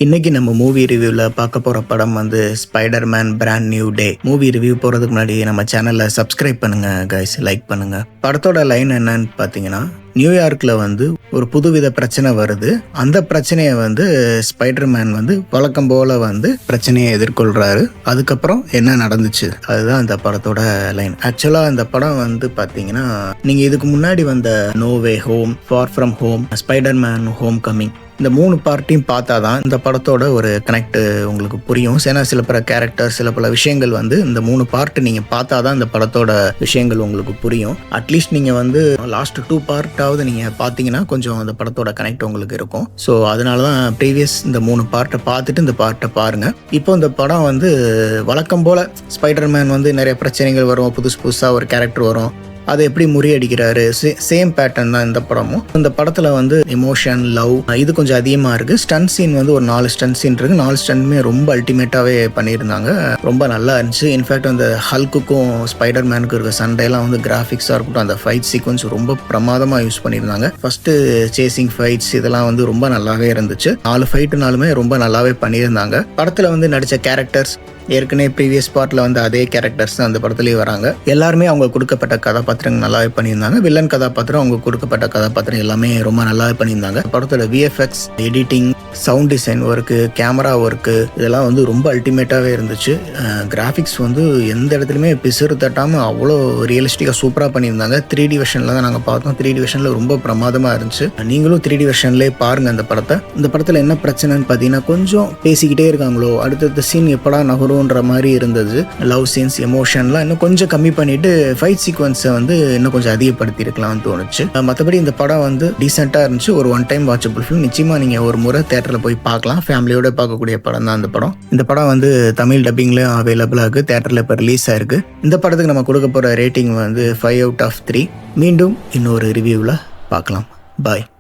இன்னைக்கு நம்ம மூவி ரிவ்யூவில் பார்க்க போகிற படம் வந்து Spiderman brand new day. Movie review போகிறதுக்கு முன்னாடி நம்ம சேனலில் சப்ஸ்கிரைப் பண்ணுங்க கைஸ், லைக் பண்ணுங்க. படத்தோட லைன் என்னன்னு பார்த்தீங்கன்னா, நியூயார்க்கில் வந்து ஒரு புதுவித பிரச்சனை வருது. அந்த பிரச்சனையை வந்து ஸ்பைடர்மேன் வந்து வழக்கம் போல் வந்து பிரச்சனையை எதிர்கொள்கிறாரு. அதுக்கப்புறம் என்ன நடந்துச்சு, அதுதான் இந்த படத்தோட லைன். ஆக்சுவலாக இந்த படம் வந்து பார்த்தீங்கன்னா, நீங்கள் இதுக்கு முன்னாடி வந்த no way home, far from home, Spiderman home coming, இந்த 3 பார்ட்டையும் பார்த்தா தான் இந்த படத்தோட ஒரு கனெக்ட் உங்களுக்கு புரியும். ஏன்னா சில பல கேரக்டர், சில பல விஷயங்கள் வந்து இந்த 3 பார்ட் நீங்கள் பார்த்தா தான் இந்த படத்தோட விஷயங்கள் உங்களுக்கு புரியும். அட்லீஸ்ட் நீங்கள் வந்து லாஸ்ட் 2 பார்ட்டாவது நீங்கள் பார்த்தீங்கன்னா கொஞ்சம் அந்த படத்தோட கனெக்ட் உங்களுக்கு இருக்கும். ஸோ அதனால தான் ப்ரீவியஸ் இந்த 3 பார்ட்டை பார்த்துட்டு இந்த பார்ட்டை பாருங்கள். இப்போ இந்த படம் வந்து வழக்கம் போல் ஸ்பைடர்மேன் வந்து நிறைய பிரச்சனைகள் வரும், புதுசாக ஒரு கேரக்டர் வரும், அதை எப்படி முறியடிக்கிறாரு, சேம் பேட்டர்ன் தான் இந்த படமும். இந்த படத்தில் வந்து எமோஷன், லவ் இது கொஞ்சம் அதிகமாக இருக்குது. ஸ்டன் சீன் வந்து ஒரு 4 ஸ்டன் சீன் இருக்குது. 4 ஸ்டன்மே ரொம்ப அல்டிமேட்டாகவே பண்ணியிருந்தாங்க, ரொம்ப நல்லா இருந்துச்சு. இன்ஃபேக்ட் அந்த ஹல்க்குக்கும் ஸ்பைடர்மேனுக்கும் இருக்க சண்டையெல்லாம் வந்து கிராஃபிக்ஸாக இருக்கட்டும், அந்த ஃபைட் சீக்வன்ஸ் ரொம்ப பிரமாதமாக யூஸ் பண்ணியிருந்தாங்க. ஃபஸ்ட்டு சேசிங் ஃபைட்ஸ் இதெல்லாம் வந்து ரொம்ப நல்லாவே இருந்துச்சு. 4 ஃபைட்டுனாலுமே ரொம்ப நல்லாவே பண்ணியிருந்தாங்க. படத்தில் வந்து நடித்த கேரக்டர்ஸ் ஏற்கனவே ப்ரீவியஸ் பார்ட்டில் வந்து அதே கேரக்டர்ஸ் தான் அந்த படத்துலேயே வராங்க. எல்லாருமே அவங்க கொடுக்கப்பட்ட கதாபாத்திரங்கள் நல்லாவே பண்ணியிருந்தாங்க. வில்லன் கதாபாத்திரம், அவங்க கொடுக்கப்பட்ட கதாபாத்திரம் எல்லாமே ரொம்ப நல்லாவே பண்ணியிருந்தாங்க. படத்தோட VFX, editing, sound design work, camera work இதெல்லாம் வந்து ரொம்ப அல்டிமேட்டாகவே இருந்துச்சு. கிராஃபிக்ஸ் வந்து எந்த இடத்துலையுமே பிசுறு தட்டாமல் அவ்வளோ ரியலிஸ்டிக்காக சூப்பராக பண்ணியிருந்தாங்க. 3D வெர்ஷனில் தான் நாங்கள் பார்த்தோம். 3D வெர்ஷனில் ரொம்ப பிரமாதமாக இருந்துச்சு. நீங்களும் 3D வெர்ஷன்லேயே பாருங்கள் அந்த படத்தை. இந்த படத்தில் என்ன பிரச்சனைன்னு பார்த்தீங்கன்னா, கொஞ்சம் பேசிக்கிட்டே இருக்காங்களோ, அடுத்தடுத்த சீன் எப்படா நகரும் மாதிரி இருந்தது. லவ் சீன்ஸ், எமோஷன்லாம் இன்னும் கொஞ்சம் கம்மி பண்ணிட்டு ஃபைட் சீக்வன்ஸை வந்து இன்னும் கொஞ்சம் அதிகப்படுத்தி இருக்கலாம்னு தோணுச்சு. மற்றபடி இந்த படம் வந்து டீசெண்டாக இருந்துச்சு. ஒரு ஒன் டைம் வாட்சபிள் ஃபிலிம். நிச்சயமாக நீங்கள் ஒரு முறை தேட்டரில் போய் பார்க்கலாம். ஃபேமிலியோட பார்க்கக்கூடிய படம் தான் இந்த படம். இந்த படம் வந்து தமிழ் டப்பிங்லேயும் அவைலபிளாக இருக்குது. தேட்டரில் இப்போ ரிலீஸ் ஆயிருக்கு. இந்த படத்துக்கு நம்ம கொடுக்க போகிற ரேட்டிங் வந்து 5 out of 3. மீண்டும் இன்னொரு ரிவ்யூவில் பார்க்கலாம். பாய்.